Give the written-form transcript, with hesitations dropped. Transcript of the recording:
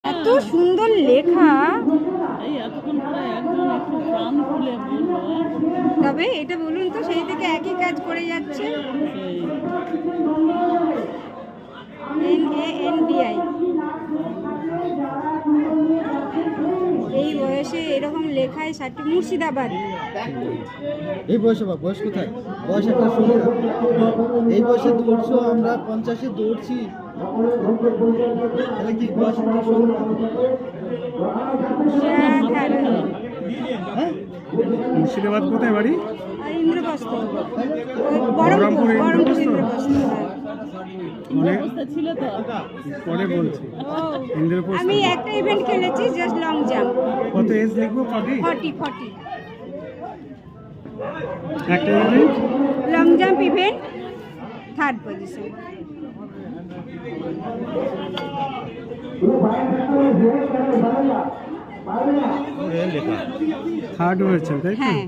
এত সুন্দর লেখা। এই এতক্ষণ পরে একজন একটু প্রাণ খুলে বললো। তবে এটা বলুন তো, সেই থেকে একই কাজ করে যাচ্ছে। NANDI এই বয়সে এরকম লেখায় মুর্শিদাবাদ। এই বয়সে বয়স কোথায়? বয়স একটা সুবিধা। এই বয়সে দৌড়ছো, আমরা 50-এ দৌড়ছি, তাহলে কি বয়স একটা সুবিধা? হ্যাঁ, মুর্শিদাবাদ কোথায় বাড়ি? আর ইন্দ্রপ্রস্থ, বহরমপুর ইন্দ্রপ্রস্থ। ছিল তো পরে বলছি। ইন্দ্রপ্রস্থ। আমি একটা ইভেন্ট খেলেছি, জাস্ট লং জাম্প। কত এজ দেখবো? 40 একটা event long jump event, 3rd position. Third হয়েছে, তাই তো? হ্যাঁ।